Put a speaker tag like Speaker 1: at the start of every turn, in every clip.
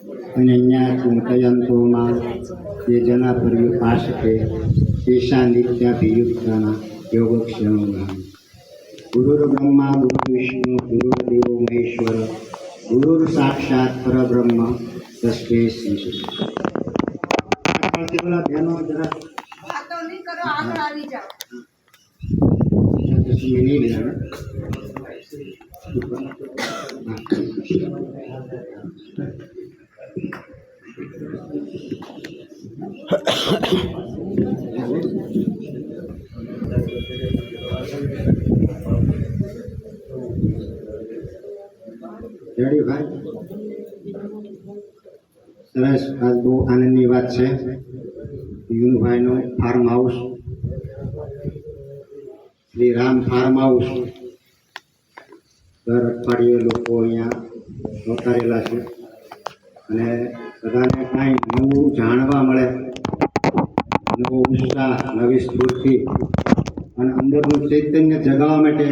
Speaker 1: अनन्या चिंतयन्तो मां ये जना पर्युपासते तेषां नित्याभियुक्तानां योगक्षेमं। गुरुर्ब्रह्मा गुरुर्विष्णु गुरुर्देवो महेश्वर गुरुर्साक्षात् परब्रह्म तस्मै श्री રેડી ભાઈ સરસ આજ બહુ આનંદની વાત છે યુનુભાઈનું farm house Shri Ram farm house દર અઠવાડિયે લોકો અહીંયા અવતારેલા છે અને બધાને કાંઈ નવું જાણવા મળે, નવો ઉત્સાહ, નવી સ્ફૂર્તિ અને અંદરનું ચૈતન્ય જગાવવા માટે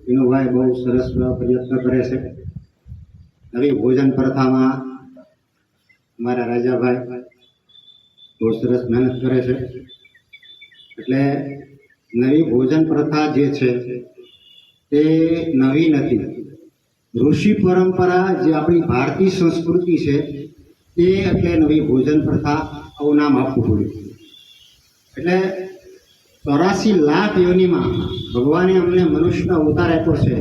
Speaker 1: યુનુભાઈ બહુ સરસ પ્રયત્ન કરે છે। નવી ભોજન પ્રથામાં અમારા રાજાભાઈ બહુ સરસ મહેનત કરે છે। એટલે નવી ભોજન પ્રથા જે છે તે નવી નથી, ઋષિ પરંપરા જે આપણી ભારતીય સંસ્કૃતિ છે તે એટલે નવી ભોજન પ્રથા આવું નામ આપવું પડ્યું। એટલે 84 લાખ યોનિમાં ભગવાને અમને મનુષ્યનો અવતાર આપ્યો છે।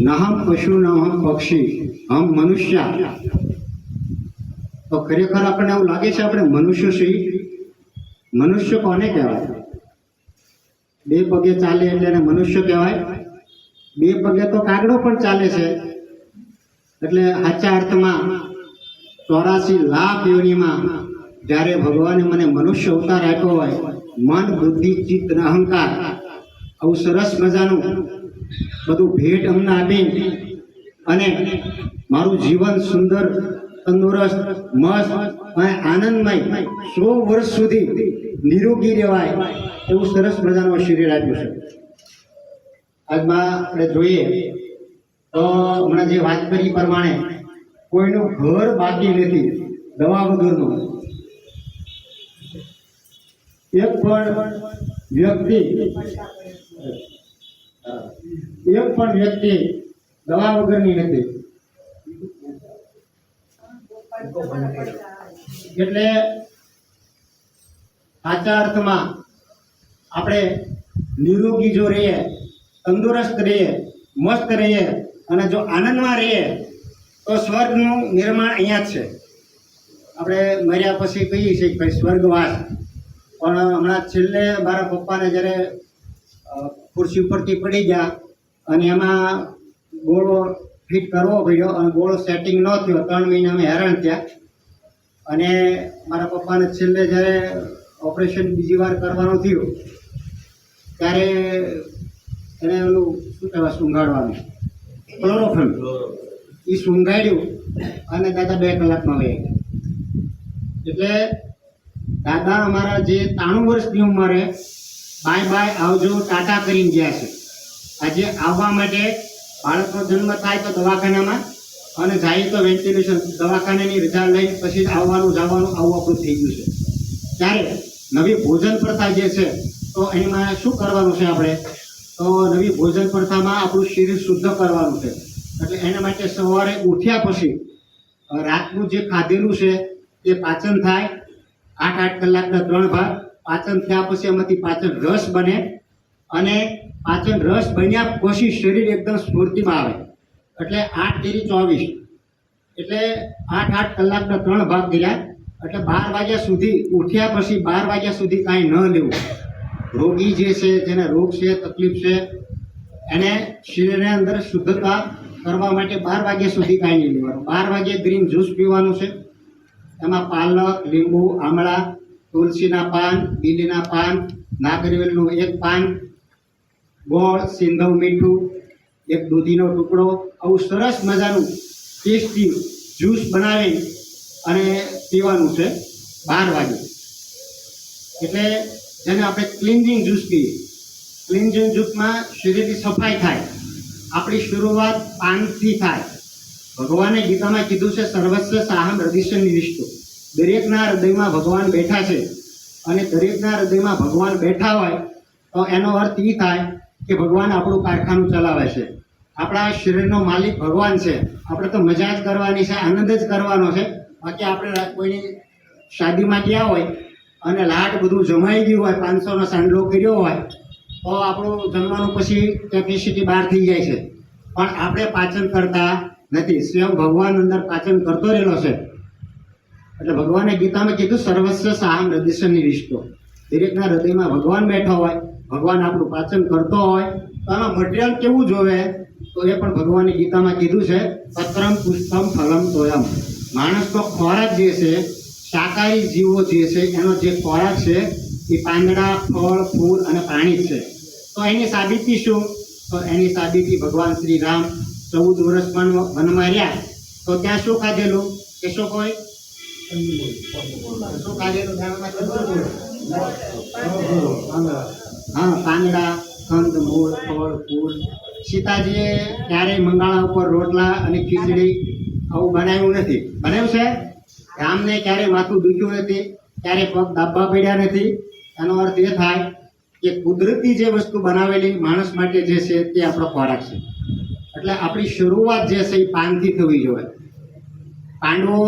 Speaker 1: નહમ પશુ નહમ પક્ષી હમ મનુષ્ય। તો ખરેખર આપણને એવું લાગે છે આપણે મનુષ્ય છીએ? મનુષ્ય કોને કહેવાય? બે પગે ચાલે એટલે એને મનુષ્ય કહેવાય? બે પગે તો કાગડો પણ ચાલે છે। એટલે સાચા અર્થમાં 84 લાખ યોનિમાં જ્યારે ભગવાને મને મનુષ્ય અવતાર આપ્યો હોય, મન બુદ્ધિ ચિત્ત અને અહંકાર આવું સરસ મજાનું બધું ભેટ અમને આપી અને મારું જીવન સુંદર, તંદુરસ્ત, મસ્ત અને આનંદમય 100 વર્ષ સુધી નિરોગી રહેવાય એવું સરસ મજાનું શરીર આપ્યું છે। આજમાં આપણે જોઈએ તો હમણાં જે વાત કરી પ્રમાણે કોઈનું ઘર બાકી નથી દવા વગરનું। એક પણ વ્યક્તિ દવા વગરની નથી। એટલે સાચા અર્થમાં આપણે નિરોગી જો રહીએ, તંદુરસ્ત રહીએ, મસ્ત રહીએ અને જો આનંદમાં રહીએ તો સ્વર્ગનું નિર્માણ અહીંયા જ છે। આપણે મર્યા પછી કહીએ છીએ કે ભાઈ સ્વર્ગવાસ, પણ હમણાં છેલ્લે મારા પપ્પાને જ્યારે ખુરશી ઉપરથી પડી ગયા અને એમાં ગોળો ફિટ કરવો પડ્યો અને ગોળો સેટિંગ ન થયો, 3 મહિના અમે હેરાન થયા અને મારા પપ્પાને છેલ્લે જ્યારે ઓપરેશન બીજી વાર કરવાનું થયું ત્યારે એને ઓલું શું કહેવાય સૂંઘાડવાનું, ક્લોરોફોર્મ એ સૂંઘાડ્યું અને દાદા 2 કલાકમાં વહી ગયા। એટલે દાદા અમારા જે 93 વર્ષની ઉંમરે બાય બાય આવજો ટાટા કરીને ગયા છે। આજે આવવા માટે બાળકનો જન્મ થાય તો દવાખાનામાં અને જાય તો વેન્ટિલેશન, દવાખાનાની રજા લઈ પછી આવવાનું જવાનું આવું આપણું થઈ ગયું છે। ત્યારે નવી ભોજન પ્રથા જે છે તો એમાં શું કરવાનું છે આપણે? તો નવી ભોજન પ્રથામાં આપણું શરીર શુદ્ધ કરવાનું છે। એટલે એના માટે સવારે ઉઠ્યા પછી રાતનું જે ખાધેલું છે એ પાચન થાય, 8-8 કલાકના 3 ભાગ પાચન થયા પછી એમાંથી પાચન રસ બને અને પાચન રસ બન્યા પછી શરીર એકદમ સ્ફૂર્તિમાં આવે। એટલે 8 તેરી 24 એટલે 8-8 કલાકના 3 ભાગ કર્યા। એટલે 12 વાગ્યા સુધી ઉઠ્યા પછી 12 વાગ્યા સુધી કાંઈ ન લેવું। રોગી જે છે, જેને રોગ છે, તકલીફ છે, એને શરીરની અંદર શુદ્ધતા કરવા માટે 12 વાગ્યા સુધી કાંઈ નહીં લેવાનું। 12 વાગ્યે ગ્રીન જ્યુસ પીવાનું છે। એમાં પાલક, લીંબુ, આમળા, તુલસીના પાન, બીલીના પાન, નાગરવેલનું 1 પાન, ગોળ, સિંધવ મીઠું, 1 દૂધીનો ટુકડો આવું સરસ મજાનું ટેસ્ટી જ્યુસ બનાવી અને પીવાનું છે 12 વાગે। એટલે જેને આપણે ક્લિન્ઝિંગ જ્યુસ કહીએ। ક્લિન્ઝિંગ જ્યુસમાં શરીરની સફાઈ થાય, આપણી શરૂઆત પાનથી થાય ભગવાને ગીતામાં કીધું છે સર્વસ્વ સાહમ હૃદય નિવિષ્ટો. દરેકના હૃદયમાં ભગવાન બેઠા છે, અને દરેકના હૃદયમાં ભગવાન બેઠા હોય તો એનો અર્થ એ થાય કે ભગવાન આપણું કારખાનું ચલાવે છે. આપણા શરીરનો માલિક ભગવાન છે. આપણે તો મજા જ કરવાની છે, આનંદ જ કરવાનો છે. બાકી આપણે કોઈની શાદીમાં ગયા હોય અને લાટ બધું જમાઈ ગયું હોય, 500નો સાંડલો કર્યો હોય તો આપણું જમવાનું પછી કેપેસિટી બહાર થઈ જાય છે, પણ આપણે પાચન કરતા નથી. સ્વયં ભગવાન અંદર પાચન કરતો રહેલો છે. એટલે ભગવાને ગીતામાં કીધું સર્વસ્વ સાહમ હૃદય નિવિષ્ટો. દરેકના હૃદયમાં ભગવાન બેઠો હોય, ભગવાન આપણું પાચન કરતો હોય તો આમાં મટીરિયલ કેવું જોવે તો એ પણ ભગવાને ગીતામાં કીધું છે પત્રમ પુષ્પમ ફલમ તોયમ. માણસનો ખોરાક જે છે, શાકાહારી જીવો જે છે એનો જે ખોરાક છે એ પાંદડા, ફળ, ફૂલ અને પાણી જ છે. તો એની સાબિતી શું? તો એની સાબિતી ભગવાન શ્રી રામ 14 વર્ષ વનમાં રહ્યા તો ત્યાં શું ખાધેલું? કે શું કોઈ શું ખાધેલું? હા, પાંદડા, કંદ, મૂળ, ફળ, ફૂલ. સીતાજીએ ક્યારેય મંગાળા ઉપર રોટલા અને ખીચડી આવું બનાવ્યું નથી. બનાવ્યું છે? રામને ક્યારેય માથું દુખ્યું નથી, ક્યારેય પગ દાબવા પડ્યા નથી. એનો અર્થ એ થાય કે કુદરતી જે વસ્તુ બનાવેલી માણસ માટે જે છે તે આપણો ખોરાક છે. એટલે આપણી શરૂઆત જે છે એ પાનથી થવી જોઈએ. પાંડવો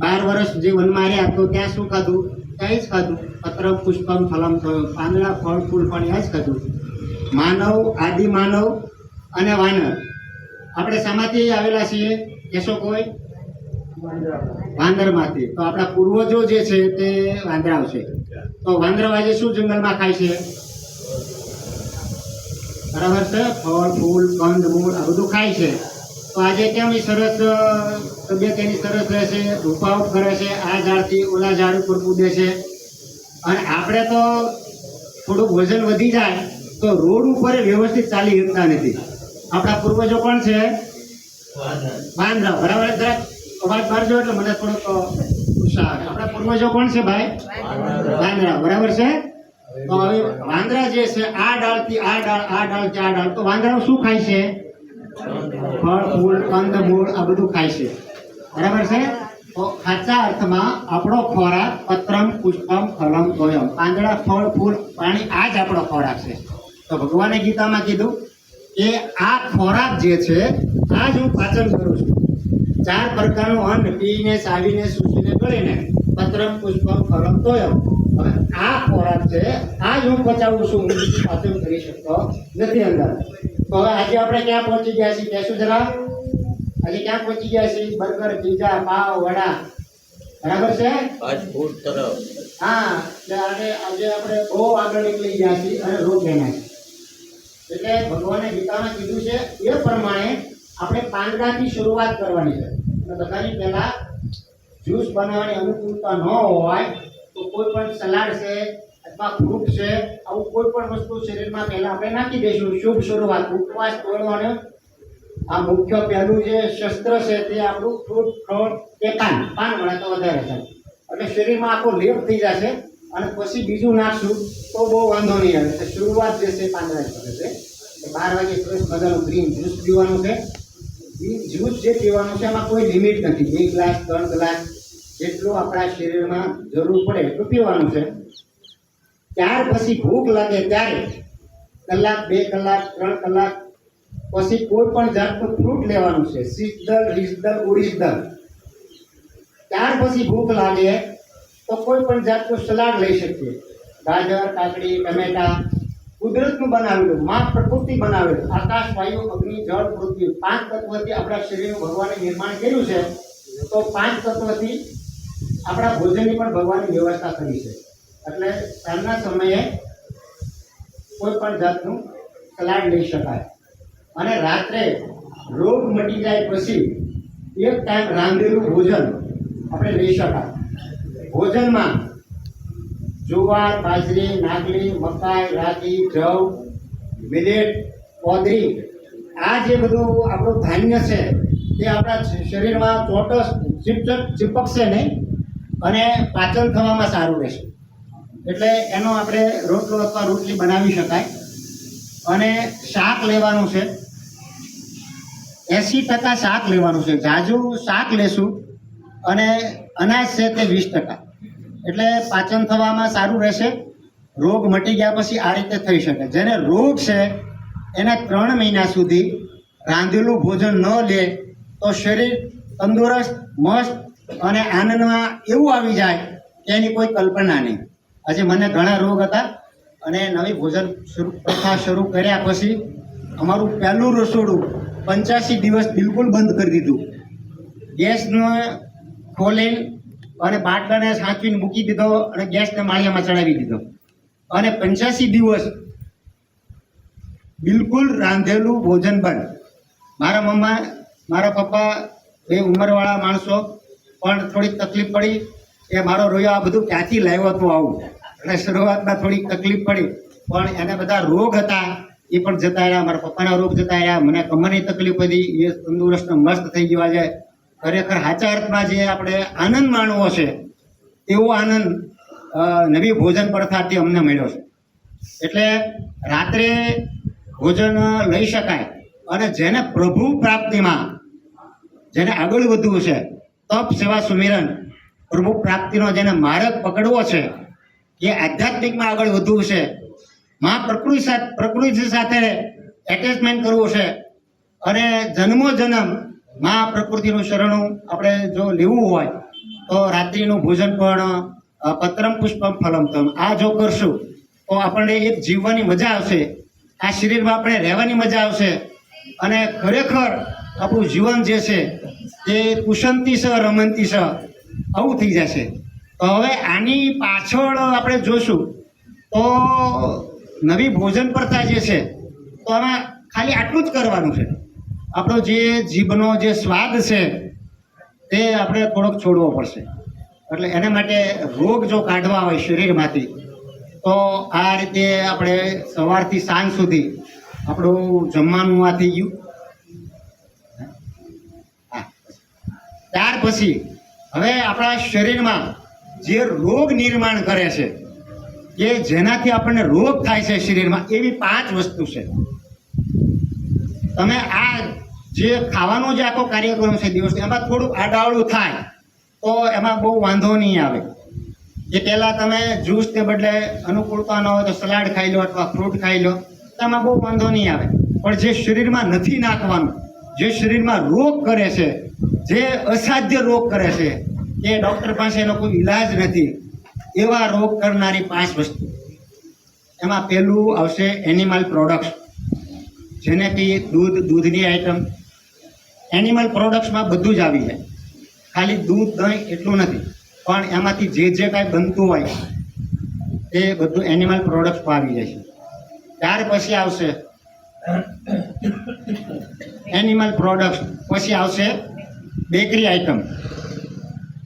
Speaker 1: 12 વર્ષ જે વનમાં રહ્યા તો ત્યાં શું ખાધું? ત્યાં જ ખાધું. પત્ર પુષ્પમ ફલમ થયો, પાંદડા, ફળ, ફૂલ પણ ત્યાં જ ખાધું. માનવ, આદિ માનવ અને વાનર આપણે શામાંથી આવેલા છીએ? કેશો કોઈ? વાંદરમાંથી. તો આપણા પૂર્વજો જે છે તે વાંદરાઓ છે. તો વાંદરાઓ આજે શું જંગલમાં ખાય છે? બરાબર છે, ફળ, ફૂલ, કંદ, મૂળ આ બધું ખાય છે. તો આજે કેમ એ સરસ તબિયત એની સરસ રહે છે, રૂપાઉટ કરે છે, આ ઝાડથી ઓલા ઝાડ ઉપર કૂદે છે. અને આપણે તો થોડુંક વજન વધી જાય તો રોડ ઉપર વ્યવસ્થિત ચાલી શકતા નથી. આપણા પૂર્વજો કોણ છે? વાંદરા. બરાબર, જરાક અવાજ મારજો એટલે મને થોડોક ઉત્સાહ આવે. આપણા પૂર્વજો કોણ છે ભાઈ? વાંદરા. બરાબર છે. તો હવે વાંદરા જે છે આ ડાળથી આ ડાળ, આ ડાળથી આ ડાળ, તો વાંદરાઓ શું ખાય છે? ફળ, ફૂલ, કંદ, મૂળ આ બધું ખાય છે. બરાબર છે. તો સાચા અર્થમાં આપણો ખોરાક પત્રમ પુષ્પમ ફલમ તોયમ, પાંદડા, ફળ, ફૂલ, પાણી આ જ આપણો ખોરાક છે. તો ભગવાને ગીતામાં કીધું કે આ ખોરાક જે છે આ જ હું પાચન કરું છું. 4 પ્રકારનું અન્ન પીને, ચાવીને, સૂસીને, ગળીને પત્રમ પુષ્પમ ફલમ તોયમ. હવે આ ખોરાક છે આ જ હું પચાવું છું, હું બીજું પાચન કરી શકતો નથી અંદર. તો હવે આજે આપણે ક્યાં પહોંચી ગયા છીએ? કહેશું જરા. આજે ક્યાં પહોંચી ગયા છીએ? બર્ગર, પીઝા, પાવ, વડા. બરાબર છે. હા, આજે આપણે બહુ આગળ નીકળી ગયા છીએ અને રોગ બન્યા છે. એટલે ભગવાને ગીતામાં કીધું છે એ પ્રમાણે આપણે પાંદડાથી શરૂઆત કરવાની છે. અને બધાની પહેલા જ્યુસ બનાવવાની અનુકૂળતા ન હોય તો કોઈ પણ સલાડ છે અથવા ફ્રૂટ છે, આવું કોઈ પણ વસ્તુ શરીરમાં પહેલા આપણે નાખી દઈશું. શુભ શરૂઆત. ઉપવાસ તોડવાનો આ મુખ્ય પહેલું જે શસ્ત્ર છે તે આપણું ફ્રૂટ, ફળ કે પાન મળે તો વધારે થાય. એટલે શરીરમાં આખો લેપ થઈ જશે અને પછી બીજું નાખશું તો બહુ વાંધો નહીં આવે. એટલે શરૂઆત જે છે પાંદડા કરે છે. 12 વાગે સરસ મજાનું ગ્રીન જ્યુસ પીવાનું છે. ગ્રીન જ્યુસ જે પીવાનું છે એમાં કોઈ લિમિટ નથી. 2 ગ્લાસ, 3 ગ્લાસ જેટલું આપણા શરીરમાં જરૂર પડે એટલું પીવાનું છે. ત્યાર પછી ભૂખ લાગે ત્યારે કલાક, 2 કલાક, 3 કલાક પછી કોઈ પણ જાતનું ફ્રૂટ લેવાનું છે. શીતદળ, રીસદળ, ઉડીસદળ. ત્યાર પછી ભૂખ લાગે તો કોઈ પણ જાતનું સલાડ લઈ શકીએ. ગાજર, કાકડી, ટમેટા, કુદરતનું બનાવેલું, માં પ્રકૃતિ બનાવેલું, આકાશ, વાયુ, અગ્નિ, જળ, પૃથ્વી 5 તત્વથી આપણા શરીરનું ભગવાને નિર્માણ કર્યું છે. તો 5 તત્વથી આપણા ભોજનની પણ ભગવાને વ્યવસ્થા કરી છે. એટલે સાંજના સમયે કોઈ પણ જાતનું સલાડ લઈ શકાય. અને રાત્રે રોગ મટી જાય પછી એક ટાઈમ રાંધેલું ભોજન આપણે લઈ શકાય. ભોજનમાં જુવાર, બાજરી, નાગલી, મકાઈ, રાગી, જવ, મિલેટ, કોદરી આ જે બધું આપણું ધાન્ય છે તે આપણા શરીરમાં ચોટસ ચીપકશે નહીં અને પાચન થવામાં સારું રહેશે. એટલે એનો આપણે રોટલો અથવા રોટલી બનાવી શકાય. અને શાક લેવાનું છે. 80% શાક લેવાનું છે. જાજુ શાક લેશું અને અનાજ છે તે 20%. એટલે પાચન થવામાં સારું રહેશે. રોગ મટી ગયા પછી આ રીતે થઈ શકે. જેને રોગ છે એને 3 મહિના સુધી રાંધેલું ભોજન ન લે તો શરીર તંદુરસ્ત, મસ્ત અને આનંદમાં એવું આવી જાય કે એની કોઈ કલ્પના નહીં. આજે મને ઘણા રોગ હતા અને નવી ભોજન પ્રથા શરૂ કર્યા પછી અમારું પહેલું રસોડું 85 દિવસ બિલકુલ બંધ કરી દીધું. ગેસનો ખોલી અને બાટલાને સાચવીને મૂકી દીધો અને ગેસને માળિયામાં ચડાવી દીધો અને 85 દિવસ બિલકુલ રાંધેલું ભોજન બંધ. મારા મમ્મા, મારા પપ્પા બે ઉંમરવાળા માણસો પણ થોડીક તકલીફ પડી કે મારો રોયો આ બધું ક્યાંથી લાવ્યો હતું આવું. એટલે શરૂઆતમાં થોડીક તકલીફ પડી પણ એને બધા રોગ હતા એ પણ જતા રહ્યા. મારા પપ્પાના રોગ જતા રહ્યા. મને કમરની તકલીફ હતી એ તંદુરસ્ત મસ્ત થઈ ગયો. આજે ખરેખર સાચા અર્થમાં જે આપણે આનંદ માણવો છે એવો આનંદ નવી ભોજન પ્રથાથી અમને મળ્યો છે. એટલે રાત્રે ભોજન લઈ શકાય અને જેને પ્રભુ પ્રાપ્તિમાં, જેને આગળ વધવું છે, તપ, સેવા, સુમિરન, પ્રભુ પ્રાપ્તિનો જેને માર્ગ પકડવો છે, એ આધ્યાત્મિકમાં આગળ વધવું છે, પ્રકૃતિ સાથે એટેચમેન્ટ કરવું છે અને જન્મો જન્મ પ્રકૃતિનું શરણું આપણે જો લેવું હોય તો રાત્રિનું ભોજન પણ પત્રમ પુષ્પમ ફલમ તમ. આ જો કરશું તો આપણને એક જીવવાની મજા આવશે, આ શરીરમાં આપણે રહેવાની મજા આવશે અને ખરેખર આપણું જીવન જે છે એ કુશંતી સ રમંતી સ આવું થઈ જશે. તો હવે આની પાછળ આપણે જોશું તો નવી ભોજન પ્રથા જે છે તો આમાં ખાલી આટલું જ કરવાનું છે. આપણો જે જીભનો જે સ્વાદ છે તે આપણે થોડોક છોડવો પડશે. એટલે એના માટે રોગ જો કાઢવા હોય શરીરમાંથી તો આ રીતે આપણે સવારથી સાંજ સુધી આપણું જમવાનું આ થઈ ગયું. ત્યાર પછી હવે આપણા શરીરમાં જે રોગ નિર્માણ કરે છે કે જેનાથી આપણને રોગ થાય છે શરીરમાં, એવી 5 વસ્તુ છે. તમે આ જે ખાવાનો જે આખો કાર્યક્રમ છે દિવસ, એમાં થોડું આડાવડું થાય તો એમાં બહુ વાંધો નહીં આવે. એ પહેલાં તમે જ્યુસને બદલે અનુકૂળતા ન હોય તો સલાડ ખાઈ લો અથવા ફ્રૂટ ખાઈ લો તો એમાં બહુ વાંધો નહીં આવે. પણ જે શરીરમાં નથી નાખવાનું, જે શરીરમાં રોગ કરે છે, જે અસાધ્ય રોગ કરે છે, એ ડૉક્ટર પાસે એનો કોઈ ઈલાજ નથી, એવા રોગ કરનારી 5 વસ્તુ. એમાં પહેલું આવશે એનિમલ પ્રોડક્ટ્સ, જેને કે દૂધની આઈટમ. એનિમલ પ્રોડક્ટ્સમાં બધું જ આવી જાય, ખાલી દૂધ, દહીં એટલું નથી, પણ એમાંથી જે કાંઈ બનતું હોય એ બધું એનિમલ પ્રોડક્ટ્સમાં આવી જાય છે. ત્યાર પછી આવશે એનિમલ પ્રોડક્ટ્સ, પછી આવશે બેકરી આઈટમ.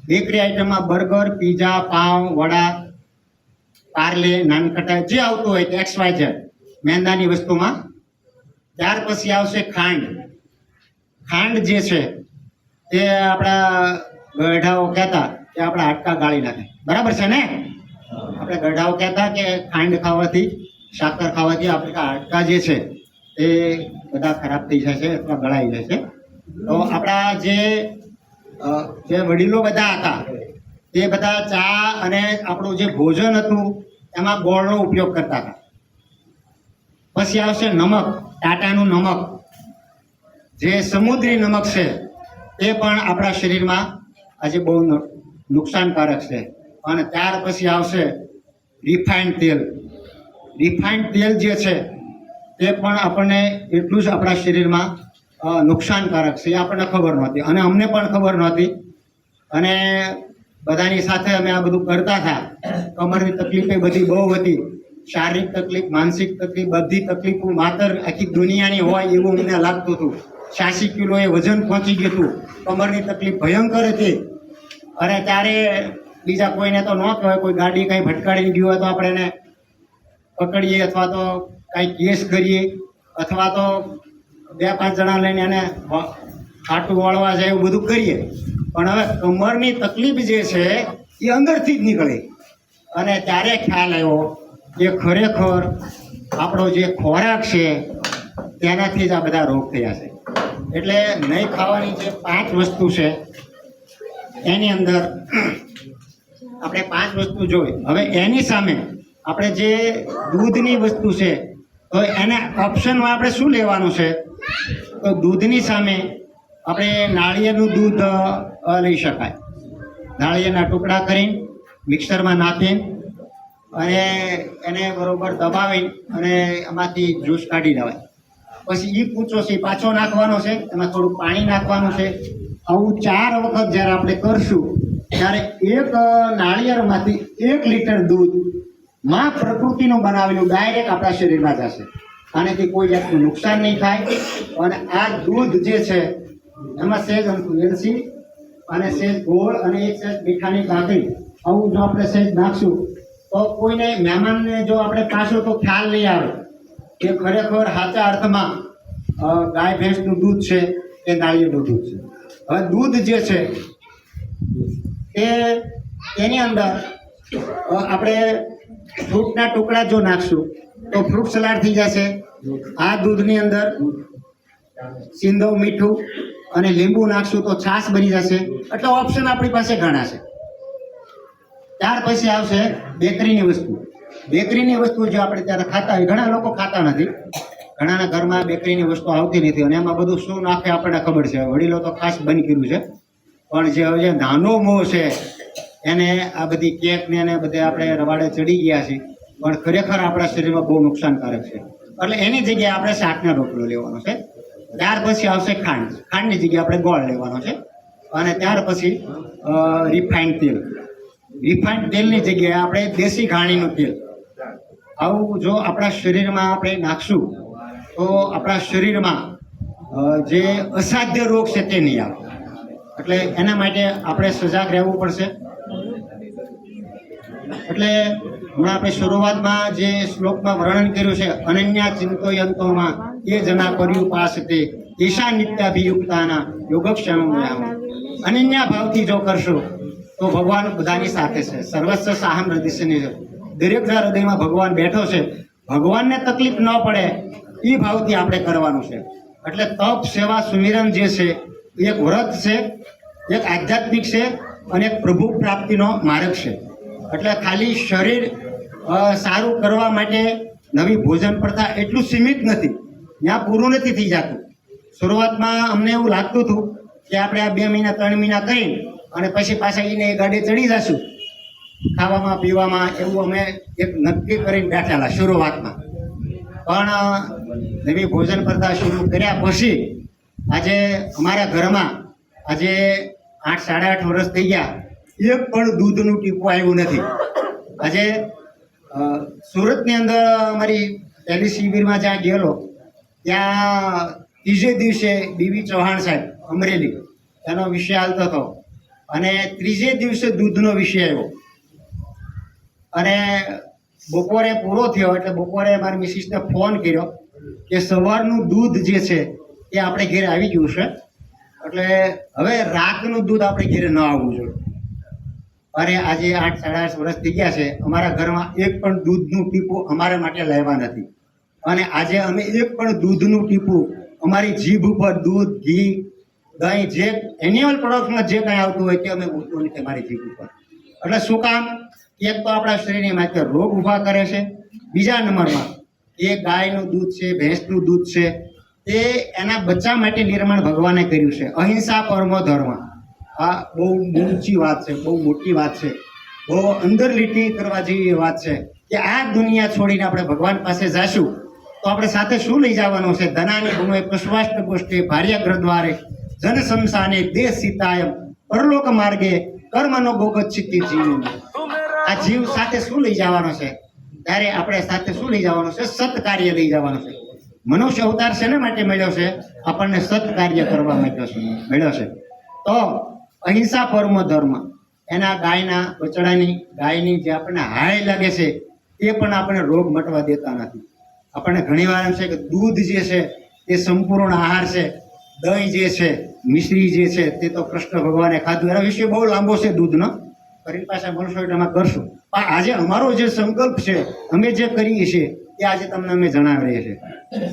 Speaker 1: બેકરી આઈટમમાં બર્ગર, પીઝા, પાઉં, વડા, પાર્લે, નાનકટા, જે આવતું હોય કે XYZ મેંદાની વસ્તુમાં. ત્યાર પછી આવશે ખાંડ. ખાંડ જે છે તે આપણા ગઢાઓ કહેતા કે આપણા હાડકાં ગાળી નાખે, બરાબર છે ને? આપણે ગઢાઓ કહેતા કે ખાંડ ખાવાથી, સાકર ખાવાથી આપણા હાડકાં જે છે એ બધા ખરાબ થઈ જાય છે અથવા ગળાઈ જાય છે. તો આપણા જે વડીલો બધા હતા તે બધા ચા અને આપણું જે ભોજન હતું એમાં ગોળનો ઉપયોગ કરતા હતા. પછી આવશે નમક, ટાટાનું નમક, જે સમુદ્રી નમક છે તે પણ આપણા શરીરમાં આજે બહુ નુકસાનકારક છે. અને ત્યાર પછી આવશે રિફાઇન્ડ તેલ. રિફાઇન્ડ તેલ જે છે તે પણ આપણને એટલું જ આપણા શરીરમાં નુકસાનકારક છે. એ આપણને ખબર નહોતી અને અમને પણ ખબર નહોતી. અને બધાની સાથે અમે આ બધું કરતા હતા. કમરની તકલીફ એ બધી બહુ હતી, શારીરિક તકલીફ, માનસિક તકલીફ, બધી તકલીફો માત્ર આખી દુનિયાની હોય એવું અમને લાગતું હતું. 86 કિલોએ વજન પહોંચી ગયું હતું, કમરની તકલીફ ભયંકર હતી. અને ત્યારે બીજા કોઈને તો ન કહેવાય, કોઈ ગાડી કાંઈ ભટકાડી ગયું હોય તો આપણે એને પકડીએ અથવા તો કાંઈ કેસ કરીએ અથવા તો 2-5 જણા લઈને એને ખાટું વાળવા જાય એવું બધું કરીએ. પણ હવે કમરની તકલીફ જે છે એ અંદરથી જ નીકળી. અને ત્યારે ખ્યાલ આવ્યો કે ખરેખર આપણો જે ખોરાક છે તેનાથી જ આ બધા રોગ થયા છે. એટલે નહીં ખાવાની જે 5 વસ્તુ છે એની અંદર આપણે 5 વસ્તુ જોઈ. હવે એની સામે આપણે જે દૂધની વસ્તુ છે તો એને ઓપ્શનમાં આપણે શું લેવાનું છે? તો દૂધની સામે આપણે નાળિયેરનું દૂધ લઈ શકાય. નાળિયેરના ટુકડા કરીને મિક્સરમાં નાખી અને એને બરોબર દબાવી અને એમાંથી જ્યુસ કાઢી લેવાય. પછી એ કૂચો છે પાછો નાખવાનો છે, એમાં થોડું પાણી નાખવાનું છે. આવું 4 વખત જ્યારે આપણે કરશું ત્યારે એક નાળિયેરમાંથી 1 લીટર દૂધ માં પ્રકૃતિનું બનાવેલું ડાયરેક્ટ આપણા શરીરમાં જશે. આનાથી કોઈ જાતનું નુકસાન નહીં થાય. અને આ દૂધ જે છે એમાં સહેજ એલચી અને સહેજ ગોળ અને એક સહેજ મીઠાની કાકડી આવું જો આપણે સહેજ નાખશું તો કોઈને મહેમાનને જો આપણે પાછું તો ખ્યાલ નહીં આવે કે ખરેખર સાચા અર્થમાં ગાય ભેંસનું દૂધ છે કે નાળિયેરનું દૂધ છે. હવે દૂધ જે છે એની અંદર આપણે ફ્રૂટના ટુકડા જો નાખશું તો ફ્રૂટ સલાડ થઈ જશે. આ દૂધની અંદર સિંધવ મીઠું અને લીંબુ નાખશું તો છાશ બની જશે. એટલે ઓપ્શન આપણી પાસે ઘણા છે. ત્યાર પછી આવશે બેકરીની વસ્તુ. બેકરીની વસ્તુ જો આપણે ત્યારે ખાતા હોય, ઘણા લોકો ખાતા નથી, ઘણાના ઘરમાં બેકરીની વસ્તુ આવતી નથી અને એમાં બધું શું નાખે આપણને ખબર છે. વડીલો તો ખાસ બંધ કર્યું છે, પણ જે હવે નાનો મોહ છે એને આ બધી કેક ને એને બધે આપણે રવાડે ચડી ગયા છે, પણ ખરેખર આપણા શરીરમાં બહુ નુકસાનકારક છે. એટલે એની જગ્યાએ આપણે શાકનો રોટલો લેવાનો છે. ત્યાર પછી આવશે ખાંડ. ખાંડની જગ્યાએ આપણે ગોળ લેવાનો છે. અને ત્યાર પછી રિફાઇન્ડ તેલ. રિફાઇન્ડ તેલની જગ્યાએ આપણે દેશી ઘાણીનું તેલ. આવું જો આપણા શરીરમાં આપણે નાખશું તો આપણા શરીરમાં જે અસાધ્ય રોગ છે તે નહીં આવે. એટલે એના માટે આપણે સજાગ રહેવું પડશે. એટલે હમણાં આપણે શરૂઆતમાં જે શ્લોકમાં વર્ણન કર્યું છે, અનન્યા ચિંતયંતોમાં એ જના કર્યું પાસ તે ઈશા નિત્યાભિયુક્તાના યોગક્ષેમમ યામઃ. અનન્યા ભાવથી જો કરશો તો ભગવાન બધાની સાથે છે. સર્વસ્વ સાહમ હૃદયની દરેક હૃદયમાં ભગવાન બેઠો છે. ભગવાનને તકલીફ ન પડે એ ભાવથી આપણે કરવાનું છે. એટલે તપ, સેવા, સુમિરન જે છે એક વ્રત છે, એક આધ્યાત્મિક છે અને એક પ્રભુ પ્રાપ્તિનો માર્ગ છે. એટલે ખાલી શરીર સારું કરવા માટે નવી ભોજન પ્રથા એટલું સીમિત નથી, ત્યાં પૂરું નથી થઈ જતું. શરૂઆતમાં અમને એવું લાગતું હતું કે આપણે આ 2 મહિના 3 મહિના કરીને અને પછી પાછા એને ગાડી ચડી જશું ખાવામાં પીવામાં, એવું અમે એક નક્કી કરીને બેઠેલા શરૂઆતમાં. પણ નવી ભોજન પ્રથા શરૂ કર્યા પછી આજે અમારા ઘરમાં આજે 8 સાડા 8 વર્ષ થઈ ગયા, એક પણ દૂધનું ટીપું આવ્યું નથી. આજે સુરતની અંદર અમારી પહેલી શિબિરમાં જ્યાં ગયેલો ત્યાં 3જે દિવસે બીવી ચૌહાણ સાહેબ અમરેલી એનો વિષય હાલતો હતો અને 3જે દિવસે દૂધનો વિષય આવ્યો. અને બપોરે પૂરો થયો એટલે બપોરે મારી મિસિસને ફોન કર્યો કે સવારનું દૂધ જે છે એ આપણે ઘરે આવી ગયું છે, એટલે હવે રાતનું દૂધ આપણે ઘરે ન આવવું જોઈએ. અરે આજે 8 સાડા 8 વર્ષ થઈ ગયા છે, અમારા ઘરમાં એક પણ દૂધનું ટીપું અમારા માટે લાવ્યા નથી. અને આજે અમે એક પણ દૂધનું ટીપું અમારી જીભ ઉપર દૂધ, ઘી, દહીં જે એન્યુઅલ પ્રોડક્ટમાં જે કંઈ આવતું હોય તે અમે મૂકવું નથી અમારી જીભ ઉપર. એટલે શું કામ? એક તો આપણા શરીરની માથે રોગ ઊભા કરે છે. બીજા નંબરમાં એ ગાયનું દૂધ છે, ભેંસનું દૂધ છે, તે એના બચ્ચા માટે નિર્માણ ભગવાને કર્યું છે. અહિંસા પરમો ધર્મ. આ બહુ ઊંચી વાત છે, બહુ મોટી વાત છે, બહુ અંદર લીટી કરવા જેવી વાત છે કે આ દુનિયા છોડીને આપણે ભગવાન પાસે જઈશું તો આપણે સાથે શું લઈ જવાનું છે? ધનાની ભૂમે પુષ્પાષ્ટ ગોષ્ઠે ભાર્યાગ્રહ દ્વારે જન સંસાને દેહ સીતાયમ પરલોક માર્ગે કર્મનો ગોગત ચિત્તી જીવ. આ જીવ સાથે શું લઈ જવાનો છે? ત્યારે આપણે સાથે શું લઈ જવાનું છે? સત્કાર્ય લઈ જવાનું છે. મનુષ્ય અવતાર શેના માટે મળ્યો છે? આપણને સત્કાર્ય કરવા મળ્યો છે. તો અહિંસા પરમો ધર્મ. એના ગાયના બચડાની ગાયની જે આપણને હાય લાગે છે એ પણ આપણે રોગ મટવા દેતા નથી. આપણને ઘણીવાર એમ છે કે દૂધ જે છે એ સંપૂર્ણ આહાર છે, દહીં જે છે, મિશ્રી જે છે તે તો કૃષ્ણ ભગવાને ખાધું. એના વિશે બહુ લાંબો છે દૂધનો, ફરી પાછા મળશો એટલે એમાં કરશું. પણ આજે અમારો જે સંકલ્પ છે, અમે જે કરીએ છીએ એ આજે તમને અમે જણાવી રહ્યા છીએ.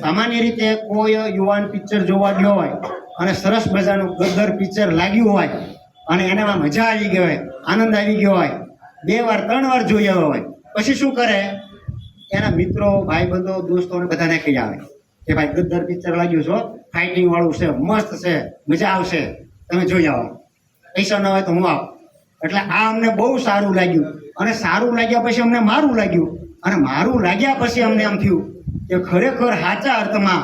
Speaker 1: સામાન્ય રીતે કોઈ યુવાન પિક્ચર જોવા ગયો હોય અને સરસ મજાનું ગદ્દર પિક્ચર લાગ્યું હોય અને એનામાં મજા આવી ગઈ હોય, આનંદ આવી ગયો હોય, 2 વાર 3 વાર જોઈ આવ્યો હોય, પછી શું કરે, એના મિત્રો, ભાઈબંધો, દોસ્તોને બધાને કહી આવે કે ભાઈ ગદ્દર પિક્ચર લાગ્યું છો, ફાઇટિંગ વાળું છે, મસ્ત છે, મજા આવશે, તમે જોઈ આવો, પૈસા ન હોય તો હું આવું. એટલે આ અમને બહુ સારું લાગ્યું અને સારું લાગ્યા પછી અમને મારું લાગ્યું અને મારું લાગ્યા પછી અમને એમ થયું કે ખરેખર સાચા અર્થમાં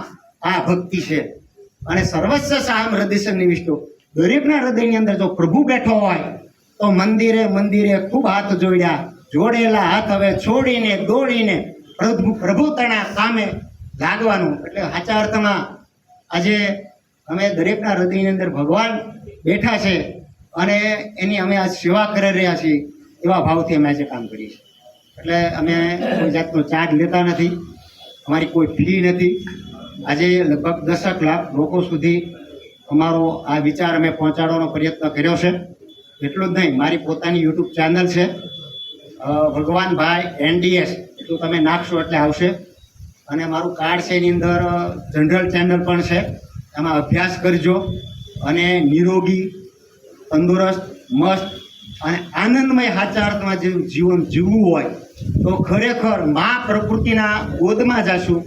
Speaker 1: આ ભક્તિ છે. અને સર્વસ્વ સામ હૃદય નિવિષ્ટો, દરેકના હૃદયની અંદર જો પ્રભુ બેઠો હોય તો મંદિરે મંદિરે ખૂબ હાથ જોડ્યા, જોડેલા હાથ હવે છોડીને દોડીને પ્રભુતાના કામે લાગવાનું. એટલે સાચા અર્થમાં આજે અમે દરેકના હૃદયની અંદર ભગવાન બેઠા છે અને એની અમે આજ સેવા કરી રહ્યા છીએ, એવા ભાવથી અમે આજે કામ કરીએ છીએ. એટલે અમે કોઈ જાતનો ચાર્જ લેતા નથી, અમારી કોઈ ફી નથી. આજે લગભગ 10 લાખ લોકો સુધી અમારો આ વિચાર અમે પહોંચાડવાનો પ્રયત્ન કર્યો છે. એટલું જ નહીં, મારી પોતાની યુટ્યુબ ચેનલ છે ભગવાનભાઈ NDS, એટલું તમે નાખશો એટલે આવશે. અને મારું કાર્ડ છે, એની અંદર જનરલ ચેનલ પણ છે, એમાં અભ્યાસ કરજો અને નિરોગી, તંદુરસ્ત, મસ્ત અને આનંદમય સાચા અર્થમાં જે જીવન જીવવું હોય તો ખરેખર મા પ્રકૃતિના ગોદમાં જશું.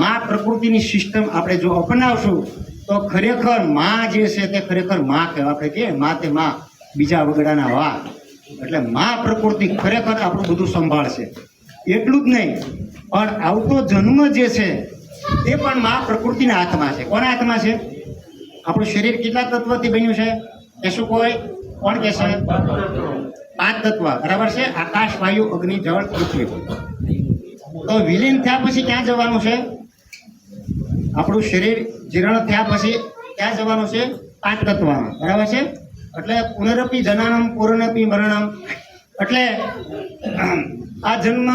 Speaker 1: મા પ્રકૃતિની સિસ્ટમ આપણે જો અપનાવશું તો ખરેખર મા જે છે તે ખરેખર મા કહેવાય. આપણે કહીએ મા તે મા, બીજા વગડાના વા. એટલે મા પ્રકૃતિ ખરેખર આપણું બધું સંભાળશે. એટલું જ નહીં, પણ આવતો જન્મ જે છે તે પણ મા પ્રકૃતિના હાથમાં છે. કોના હાથમાં છે? આપણું શરીર કેટલા તત્વથી બન્યું છે એ શું કોઈ કોણ કહેશે? 5 તત્વ, બરાબર છે? આકાશ, વાયુ, અગ્નિ, જળ, પૃથ્વી. તો વિલીન થયા પછી ક્યાં જવાનું છે? આપણું શરીર જીર્ણ થયા પછી ક્યાં જવાનું છે? 5 તત્વમાં, બરાબર છે? એટલે પુનરપી જનનમ પૂર્ણપી મરણમ. એટલે આ જન્મ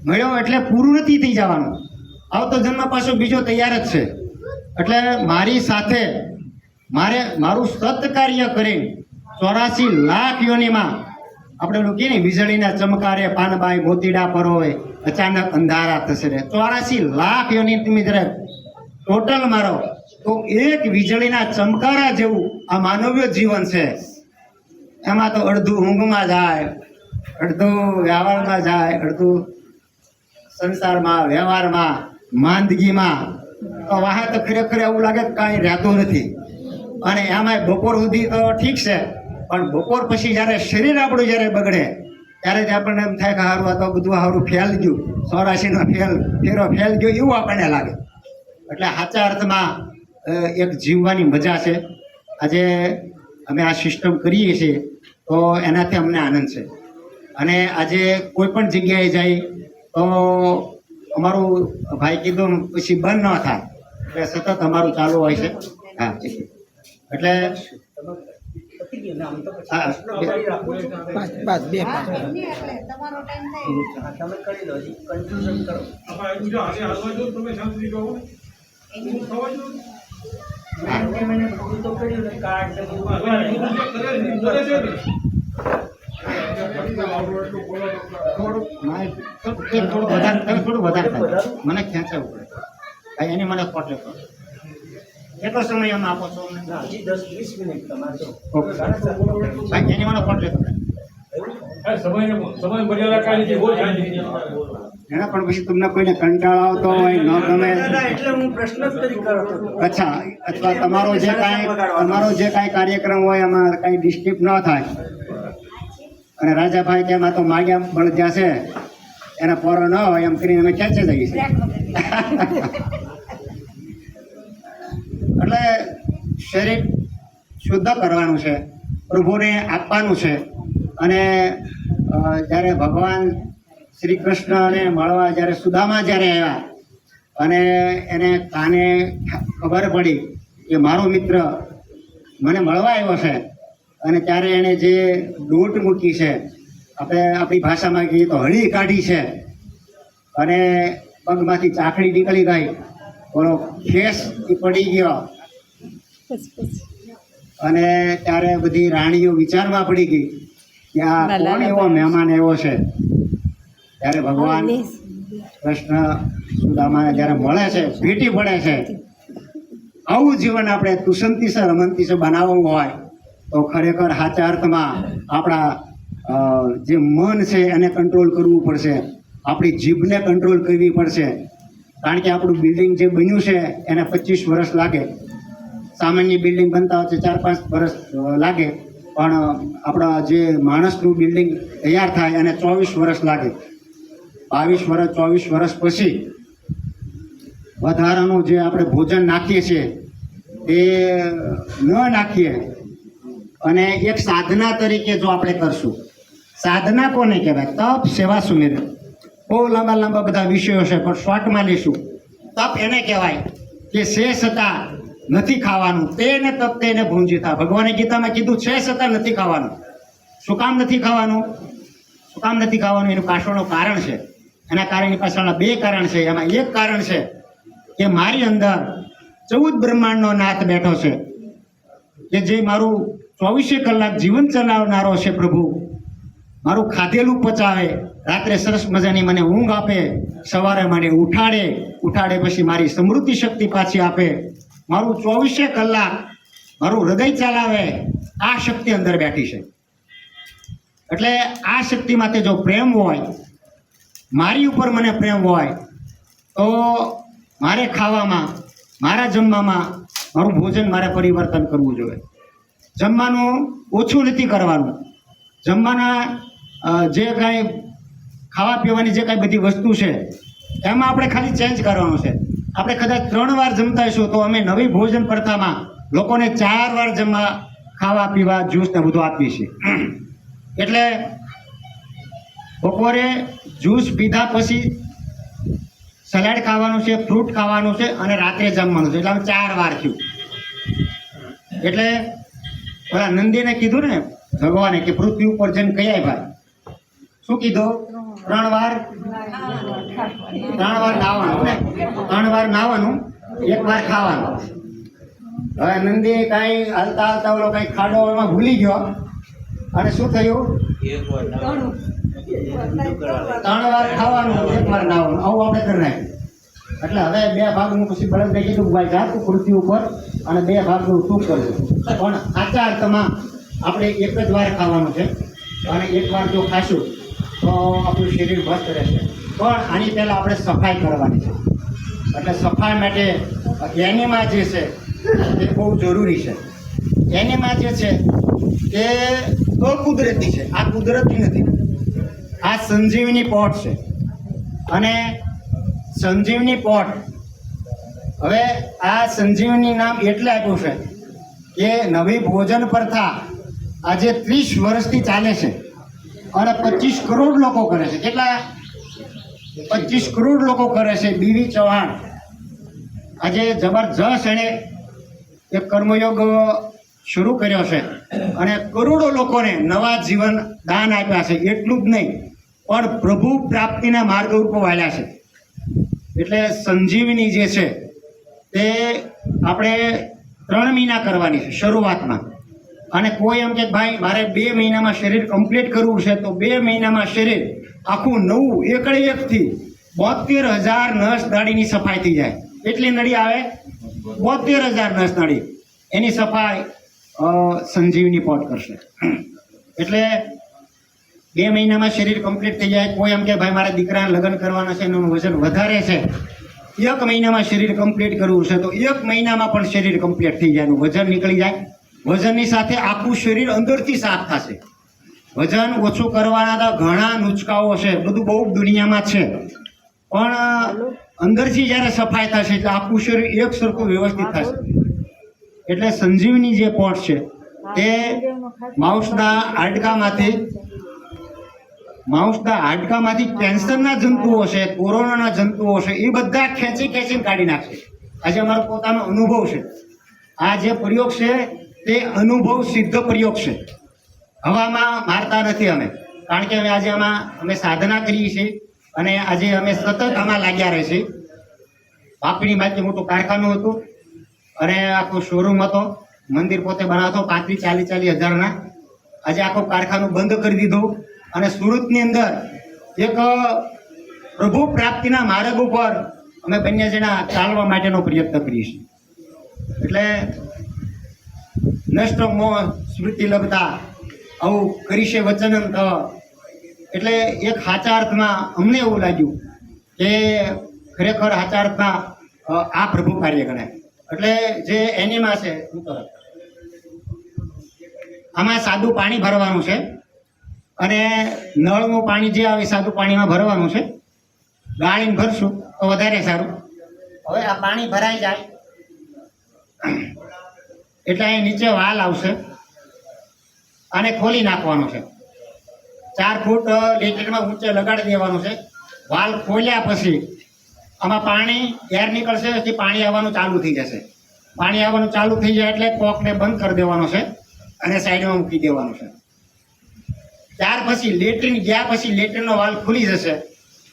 Speaker 1: મળ્યો એટલે પૂરું નથી થઈ જવાનું, આવતો જન્મ પાછો બીજો તૈયાર જ છે. એટલે મારી સાથે મારું સત્કાર્ય કરીને 84 લાખ યોનીમાં આપણે એવું કહીએ ને, વીજળીના ચમકારે પાનબાઈ મોતીડા પરોવે, અચાનક અંધારા થશે રે. 84 લાખ યોની તમે જરા ટોટલ મારો તો એક વીજળીના ચમકારા જેવું આ માનવીય જીવન છે. એમાં તો અડધું ઊંઘમાં જાય, અડધું વ્યવહારમાં જાય, અડધું સંસારમાં, વ્યવહારમાં, માંદગીમાં. તો વાહ તો ખરેખર એવું લાગે કે કાંઈ રહેતું નથી. અને એમાંય બપોર સુધી તો ઠીક છે, પણ બપોર પછી જ્યારે શરીર આપણું જ્યારે બગડે ત્યારે જ આપણને એમ થાય કે સારું આ તો બધું સારું ફેલ ગયું, 84નો ફેરો ફેલ ગયો એવું આપણને લાગે. એટલે સાચા અર્થમાં એક જીવવાની મજા છે. આજે અમે આ સિસ્ટમ કરીએ છીએ તો એનાથી અમને આનંદ છે. અને આજે કોઈ પણ જગ્યાએ જાય તો અમારું ભાઈ કીધું પછી બંધ ન થાય, એટલે સતત અમારું ચાલુ હોય છે. હા, એટલે થોડું વધારે મને ખેંચાવું પડે ભાઈ, એની મને ખોટ લેતો. કેટલો સમય અમે આપો છો? 10-20 મિનિટ તમારે. ભાઈ એની મને ખોટ લેતો એના પણ પછી તમને કોઈને કંટાળો આવતો હોય, ન ગમે એટલે હું પ્રશ્ન જ કર્યો. અચ્છા, અથવા તમારો જે કાંઈ કાર્યક્રમ હોય એમાં કાંઈ ડિસ્ટર્બ ન થાય અને રાજાભાઈ કે એમાં તો માગ્યા બળ જ્યાં છે એના પોરો ન હોય એમ કરીને અમે ખેંચી જઈએ છીએ. એટલે શરીર શુદ્ધ કરવાનું છે, પ્રભુને આપવાનું છે. અને જ્યારે ભગવાન શ્રી કૃષ્ણને મળવા જ્યારે સુદામા જ્યારે આવ્યા અને એને કાને ખબર પડી કે મારો મિત્ર મને મળવા આવ્યો છે, અને ત્યારે એણે જે દોટ મૂકી છે, આપણે આપણી ભાષામાં કહીએ તો હળી કાઢી છે, અને પગમાંથી ચાકડી નીકળી ગઈ, ઓલો ખેસ પડી ગયો. અને ત્યારે બધી રાણીઓ વિચારમાં પડી ગઈ કે આ કોણ એવો મહેમાન એવો છે. ત્યારે ભગવાન કૃષ્ણ સુદામાને જ્યારે મળે છે, ભેટી પડે છે, આવું જીવન આપણે તુસંતી છે રમંતી છે બનાવવું હોય તો ખરેખર સાચા અર્થમાં આપણા જે મન છે એને કંટ્રોલ કરવું પડશે, આપણી જીભને કંટ્રોલ કરવી પડશે. કારણ કે આપણું બિલ્ડિંગ જે બન્યું છે એને 25 વર્ષ લાગે. સામાન્ય બિલ્ડિંગ બનતા હોય 4-5 વર્ષ લાગે, પણ આપણા જે માણસનું બિલ્ડિંગ તૈયાર થાય એને 24 વર્ષ લાગે. 22 વર્ષ 24 વર્ષ પછી વધારાનું જે આપણે ભોજન નાખીએ છીએ એ ન નાખીએ અને એક સાધના તરીકે જો આપણે કરશું. સાધના કોને કહેવાય? તપ, સેવા, સુમેર. બહુ લાંબા લાંબા બધા વિષયો છે, પણ શોર્ટમાં લઈશું. તપ એને કહેવાય કે છે છતાં નથી ખાવાનું, તેને તપ તેને ભૂંજીતા. ભગવાને ગીતામાં કીધું છે છતાં નથી ખાવાનું. શું કામ નથી ખાવાનું? શું કામ નથી ખાવાનું? એનું પાછળનું કારણ છે. એના કારણની પાછળના 2 કારણ છે. એમાં એક કારણ છે કે મારી અંદર 14 બ્રહ્માંડનો નાથ બેઠો છે, કે જે મારું 24 કલાક જીવન ચલાવનારો છે. પ્રભુ મારું ખાધેલું પચાવે, રાત્રે સરસ મજાની મને ઊંઘ આપે, સવારે મને ઉઠાડે પછી મારી સમૃદ્ધિ શક્તિ પાછી આપે, મારું 24 કલાક મારું હૃદય ચલાવે. આ શક્તિ અંદર બેઠી છે. એટલે આ શક્તિ માટે જો પ્રેમ હોય, મારી ઉપર મને પ્રેમ હોય, તો મારે ખાવામાં, મારા જમવામાં મારું ભોજન મારે પરિવર્તન કરવું જોઈએ. જમવાનું ઓછું નથી કરવાનું. જમવાના જે કાંઈ ખાવા પીવાની જે કાંઈ બધી વસ્તુ છે એમાં આપણે ખાલી ચેન્જ કરવાનું છે. આપણે કદાચ 3 વાર જમતા હશું તો અમે નવી ભોજન પ્રથામાં લોકોને 4 વાર જમવા, ખાવા પીવા, જ્યુસ ને બધું આપીએ છીએ. એટલે બપોરે જ્યુસ પીધા પછી સલાડ ખાવાનું છે, ફ્રૂટ ખાવાનું છે અને રાત્રે જમવાનું છે. એટલે આમ 4 વાર થયું. એટલે ઓલા નંદીને કીધું ને ભગવાને કે પૃથ્વી ઉપર જઈને કયા ભાઈ શું કીધું? 3 વાર નાવાનું ને, 3 વાર નાવાનું, 1 વાર ખાવાનું. હવે નંદી કાંઈ હાલતા ઓલો કાંઈ ખાડો એમાં ભૂલી ગયો અને શું થયું? 3 વાર ખાવાનું, 1 વાર નાવાનું. આવું આપણે કરી નાખ્યું. એટલે હવે 2 ભાગનું પછી બળદને કીધું ભાઈ જા તું પૃથ્વી ઉપર અને 2 ભાગનું તું કરજો. પણ સાચા અર્થમાં આપણે 1 જ વાર ખાવાનું છે અને 1 વાર જો ખાશું તો આપણું શરીર મસ્ત રહેશે. પણ આની પહેલાં આપણે સફાઈ કરવાની છે. એટલે સફાઈ માટે એનિમા જે છે એ બહુ જરૂરી છે. એનિમા જે છે એ અકુદરતી છે, આ કુદરતી નથી. આ સંજીવની પોટ છે. અને સંજીવની પોટ, હવે આ સંજીવની નામ એટલે આપ્યું છે કે નવી ભોજન પ્રથા આજે 30 વર્ષથી ચાલે છે અને 25 કરોડ લોકો કરે છે. કેટલા? 25 કરોડ લોકો કરે છે. બીવી ચૌહાણ આજે જબરજસ્ત એણે એક કર્મયોગ શરૂ કર્યો છે અને કરોડો લોકોને નવા જીવન દાન આપ્યા છે. એટલું જ નહીં, પણ પ્રભુ પ્રાપ્તિના માર્ગ ઉપર વાળ્યા છે. એટલે સંજીવની જે છે તે આપણે 3 મહિના કરવાની છે શરૂઆતમાં. અને કોઈ એમ કે ભાઈ મારે 2 મહિનામાં શરીર કમ્પ્લીટ કરવું છે, તો 2 મહિનામાં શરીર આખું નવું એકડે એકથી 72,000 નસ નાડીની સફાઈ થઈ જાય. એટલી નળી આવે? 72,000 નસ નાડી. એની સફાઈ સંજીવની પોટ કરશે. એટલે 2 મહિનામાં શરીર કમ્પ્લીટ થઈ જાય. કોઈ એમ કે ભાઈ મારા દીકરાને લગ્ન કરવાના છે, એનું વજન વધારે છે, 1 મહિનામાં શરીર કમ્પ્લીટ કરવું છે, તો 1 મહિનામાં પણ શરીર કમ્પ્લીટ થઈ જાય, એનું વજન નીકળી જાય. વજનની સાથે આખું શરીર અંદરથી સાફ થશે. વજન ઓછું કરવાના તો ઘણા નુચકાઓ છે, બધું બહુ દુનિયામાં છે, પણ અંદરથી જ્યારે સફાઈ થશે એટલે આખું શરીર એક સરખું વ્યવસ્થિત થશે. એટલે સંજીવની જે પોટ છે તે માઉસના હાડકામાંથી કેન્સરના જંતુઓ છે, કોરોનાના જંતુઓ છે, એ બધા ખેંચીને કાઢી નાખશે. આજે અમારો પોતાનો અનુભવ છે. આ જે પ્રયોગ છે તે અનુભવ સિદ્ધ પ્રયોગ છે. હવામાં મારતા નથી અમે, કારણ કે આજે અમે સાધના કરીએ છીએ અને આજે અમે સતત આમાં લાગ્યા રહે છીએ. વાપીની બાજુ મોટું કારખાનું હતું અને આખો શોરૂમ હતો. મંદિર પોતે બનાવતો 35-40 હજારના. આજે આખું કારખાનું બંધ કરી દીધું અને સુરતની અંદર એક પ્રભુ પ્રાપ્તિના માર્ગ ઉપર અમે બંને જણા ચાલવા માટેનો પ્રયત્ન કરીએ છીએ. એટલે નષ્ટ મોહ સ્મૃતિ લગતા આવું કરીશે વચનમ તવ. એટલે એક સાચા અર્થમાં અમને એવું લાગ્યું કે ખરેખર સાચા અર્થમાં આ પ્રભુ કાર્ય ગણાય. એટલે જે એનીમાં છે આમાં સાદું પાણી ભરવાનું છે અને નળનું પાણી જે આવે સાદું પાણીમાં ભરવાનું છે. ગાળીને ભરશું તો વધારે સારું. હવે આ પાણી ભરાઈ જાય એટલે અહીં નીચે વાલ આવશે અને ખોલી નાખવાનો છે. 4 ફૂટ લીટરમાં ઊંચે લગાડી દેવાનું છે. વાલ ખોલ્યા પછી આમાં પાણી એર નીકળશે, પછી પાણી આવવાનું ચાલુ થઈ જશે. પાણી આવવાનું ચાલુ થઈ જાય એટલે કોકને બંધ કરી દેવાનો છે અને સાઈડમાં મૂકી દેવાનું છે. ત્યાર પછી લેટ્રિન ગયા પછી લેટ્રિનનો વાલ ખુલી જશે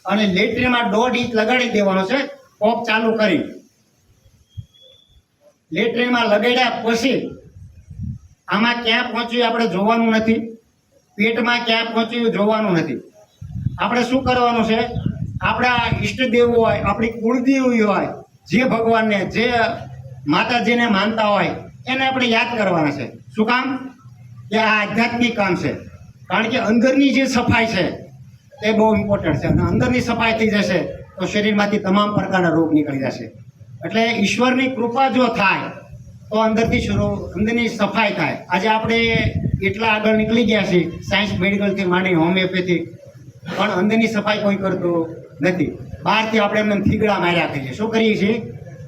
Speaker 1: અને લેટ્રિનમાં 1.5 ઇંચ લગાડી દેવાનો છે કોક ચાલુ કરી. લેટ્રિનમાં લગાડ્યા પછી આમાં ક્યાં પહોંચ્યું આપણે જોવાનું નથી, પેટમાં ક્યાં પહોંચ્યું જોવાનું નથી. આપણે શું કરવાનું છે, આપણા ઈષ્ટદેવ હોય, આપણી કુળદેવી હોય, જે ભગવાનને જે માતાજીને માનતા હોય એને આપણે યાદ કરવાના છે. શું કામ? કે આ આધ્યાત્મિક કામ છે. કારણ કે અંદરની જે સફાઈ છે એ બહુ ઇમ્પોર્ટન્ટ છે. અને અંદરની સફાઈ થઈ જશે તો શરીરમાંથી તમામ પ્રકારના રોગ નીકળી જશે. એટલે ઈશ્વરની કૃપા જો થાય તો અંદરની સફાઈ થાય. આજે આપણે એટલા આગળ નીકળી ગયા છીએ, સાયન્સ મેડિકલથી માંડી હોમિયોપેથી, પણ અંદરની સફાઈ કોઈ કરતું નથી. બહારથી આપણે એમને થીગડા માર્યા કરીએ. શું કરીએ છીએ?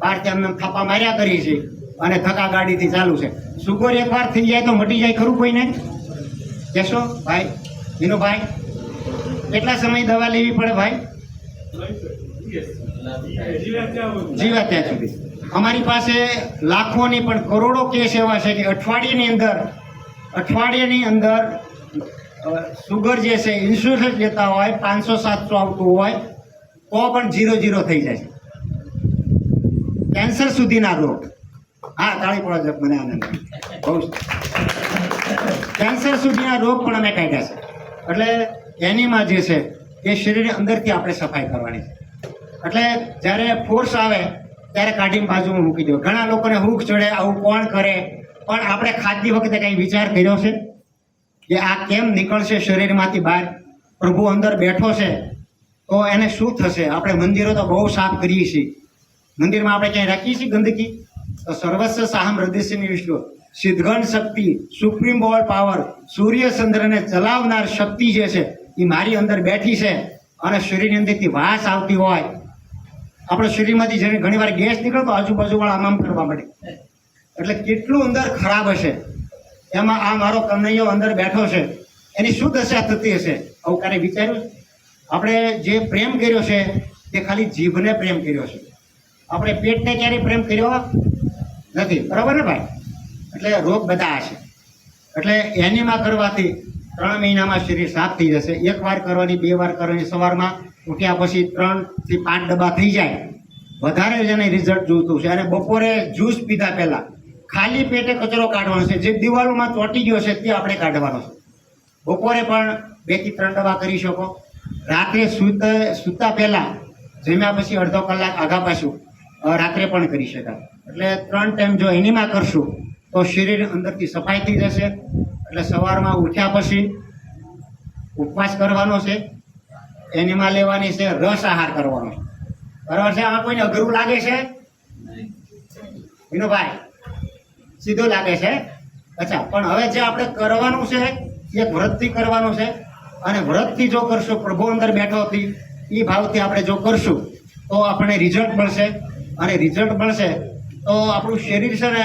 Speaker 1: બહારથી એમને થાપા માર્યા કરીએ છીએ અને ધક્કા ગાડીથી ચાલુ છે. સુગર એકવાર થઈ જાય તો મટી જાય ખરું કોઈને? કહેશો ભાઈ વિનુભાઈ? કેટલા સમય દવા લેવી પડે ભાઈ? જીવા ત્યાં સુધી. અમારી પાસે લાખોની પણ કરોડો કેસ એવા છે કે અઠવાડિયાની અંદર સુગર જે છે ઇન્સ્યોરન્સ લેતા હોય 500-700 આવતું હોય તો પણ 0-0 થઈ જાય છે. કેન્સર સુધીના રોગ. હા, તાળી પડો છે, મને આનંદ. બહુ કેન્સર સુધીના રોગ પણ અમે કાઢ્યા છે. એટલે એનીમાં જે છે એ શરીરની અંદરથી આપણે સફાઈ કરવાની છે. એટલે જ્યારે ફોર્સ આવે ત્યારે કાઢીને બાજુમાં મૂકી દો. ઘણા લોકોને હૂક ચડે, આવું કોણ કરે? પણ આપણે ખાતી વખતે કંઈ વિચાર કર્યો છે કે આ કેમ નીકળશે શરીરમાંથી બહાર? પ્રભુ અંદર બેઠો છે તો એને શું થશે? આપણે મંદિરો તો બહુ સાફ કરીએ છીએ. મંદિરમાં આપણે ક્યાંય રાખીએ છીએ ગંદકી? તો સર્વસ્વ સાહમ હૃદયની વિશ્વ સિદ્ધગણ શક્તિ, સુપ્રીમ બોલ પાવર, સૂર્ય ચંદ્રને ચલાવનાર શક્તિ જે છે એ મારી અંદર બેઠી છે. અને શરીરની અંદરથી વાસ આવતી હોય, આપણા શરીરમાંથી જેને ઘણી વાર ગેસ નીકળતો આજુબાજુવાળા આમ કરવા માંડે, એટલે કેટલું અંદર ખરાબ હશે. એમાં આ મારો કનૈયો અંદર બેઠો છે, એની શું દશા થતી હશે? આવું ક્યારે વિચાર્યું? આપણે જે પ્રેમ કર્યો છે તે ખાલી જીભને પ્રેમ કર્યો છે, આપણે પેટને ક્યારેય પ્રેમ કર્યો નથી. બરાબર ને ભાઈ? એટલે રોગ બધા હશે. એટલે એનીમાં કરવાથી 3 મહિનામાં શરીર સાફ થઈ જશે. 1 વાર કરવાની, 2 વાર કરવાની. સવારમાં ઉઠ્યા પછી 3 થી 5 ડબ્બા થઈ જાય. વધારે જેને રિઝલ્ટ જોઈતું છે. અને બપોરે જ્યુસ પીધા પહેલાં ખાલી પેટે કચરો કાઢવાનો છે. જે દિવાલોમાં ચોંટી ગયો છે તે આપણે કાઢવાનો છે. બપોરે પણ 2 થી 3 ડબ્બા કરી શકો. રાત્રે સૂતા પહેલાં જમ્યા પછી અડધો કલાક આગા પાછું રાત્રે પણ કરી શકાય. એટલે 3 ટાઈમ જો એનીમાં કરશું તો શરીર અંદરથી સફાઈ થઈ જશે. એટલે સવારમાં ઉઠ્યા પછી ઉપવાસ કરવાનો છે, એનીમાં લેવાની છે, રસ આહાર કરવાનો છે. બરાબર છે? આમાં કોઈને અઘરું લાગે છે વિનુભાઈ? સીધું લાગે છે? અચ્છા, પણ હવે જે આપણે કરવાનું છે એક વ્રતથી કરવાનું છે. અને વ્રતથી જો કરશું, પ્રભુ અંદર બેઠોથી એ ભાવથી આપણે જો કરશું તો આપણને રિઝલ્ટ મળશે. અને રિઝલ્ટ મળશે તો આપણું શરીર છે ને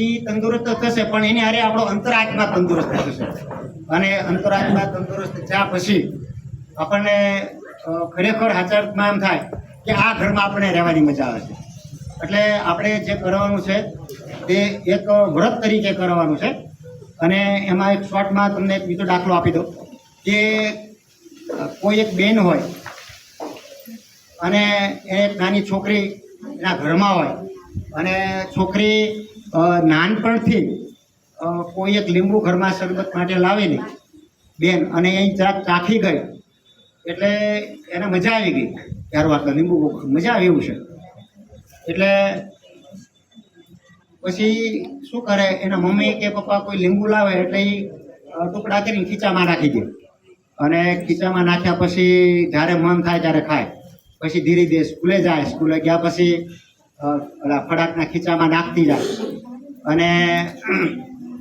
Speaker 1: એ તંદુરસ્ત થશે, પણ એની હારે આપણો અંતરાત્મા તંદુરસ્ત થશે. અને અંતરાત્મા તંદુરસ્ત થયા પછી આપણને ખરેખર હાચરમાં એમ થાય કે આ ઘરમાં આપણે રહેવાની મજા આવે છે. એટલે આપણે જે કરવાનું છે તે એક વ્રત તરીકે કરવાનું છે. અને એમાં એક શોર્ટમાં તમને એક બીજો દાખલો આપી દો કે કોઈ એક બેન હોય અને એ એક નાની છોકરી એના ઘરમાં હોય અને છોકરી નાનપણથી કોઈ એક લીંબુ ઘરમાં શરબત માટે લાવેલી બેન, અને એ જરાક ચાખી ગઈ એટલે એને મજા આવી ગઈ ત્યાર વાર તો લીંબુ મજા આવે એવું છે. એટલે પછી શું કરે, એના મમ્મી કે પપ્પા કોઈ લીંબુ લાવે એટલે એ ટુકડા કરીને ખીચામાં નાખી દે, અને ખીચામાં નાખ્યા પછી જ્યારે મન થાય ત્યારે ખાય. પછી ધીરે ધીરે સ્કૂલે જાય, સ્કૂલે ગયા પછી ઓલા ફડાકના ખીચામાં નાખતી જાય, અને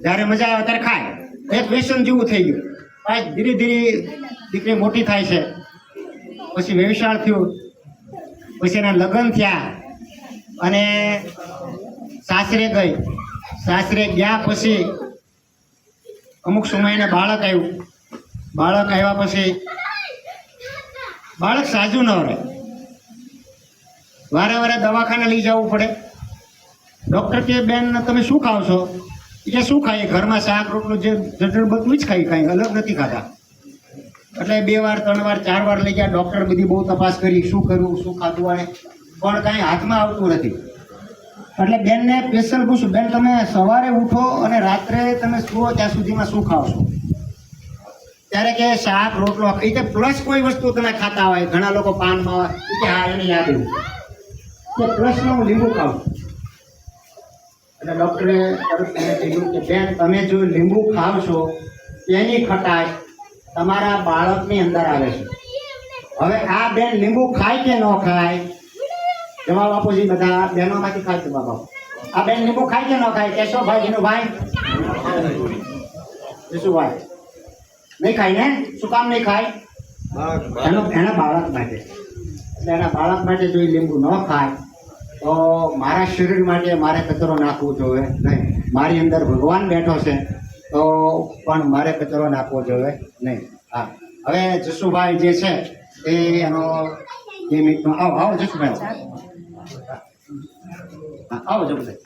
Speaker 1: જ્યારે મજા આવે ત્યારે ખાય. એક વ્યસન જેવું થઈ ગયું. પછી ધીરે ધીરે દીકરી મોટી થાય છે, પછી વ્યવસાય થયું, પછી એના લગ્ન થયા, અને સાસરે ગઈ. સાસરે ગયા પછી અમુક સમય એને બાળક આવ્યું. બાળક આવ્યા પછી બાળક સાજુ ન રહે, વારે વારે દવાખાને લઈ જવું પડે. ડૉક્ટર કે બેન તમે શું ખાવ છો? કે શું ખાઈએ, ઘરમાં શાક રોટલું જે જઠર બધું જ ખાઈ, કાંઈ અલગ નથી ખાતા. એટલે 2 વાર 3 વાર 4 વાર લઈ ગયા. ડૉક્ટર બધી બહુ તપાસ કરી, શું કરવું શું ખાતું અને પણ કાંઈ હાથમાં આવતું નથી. એટલે બેનને સ્પેશિયલ પૂછું, બેન તમે સવારે ઉઠો અને રાત્રે તમે સુવો ત્યાં સુધીમાં શું ખાવ છો? ત્યારે કે શાક રોટલો. એ કે પ્લસ કોઈ વસ્તુ તમે ખાતા હોય, ઘણા લોકો પાનમાં હોય, એ કે હા એને યાદ આવ્યું કે પ્લસમાં હું લીંબુ ખાઉં. એટલે ડૉક્ટરે તરત એને કીધું કે બેન તમે જો લીંબુ ખાવ છો એની ખટાશ તમારા બાળકની અંદર આવે છે. હવે આ બેન લીંબુ ખાય કે ન ખાય? જવાબ આપો જી બધા બહેનોમાંથી. ખાય છે બાબા? આ બેન લીંબુ ખાય કે ન ખાય? કેશો ભાઈ એનું ભાઈ શું ભાઈ નહીં ખાય ને? શું કામ નહીં ખાય? એના બાળક માટે. એટલે એના બાળક માટે જો લીંબુ ન ખાય તો મારા શરીર માટે મારે કચરો નાખવો જોઈએ નહીં. મારી અંદર ભગવાન બેઠો છે તો પણ મારે કચરો નાખવો જોઈએ નહીં. હા, હવે જસુભાઈ જે છે એ એનો 2 મિનિટનો આવો જસુભાઈ, આવો જસુભાઈ.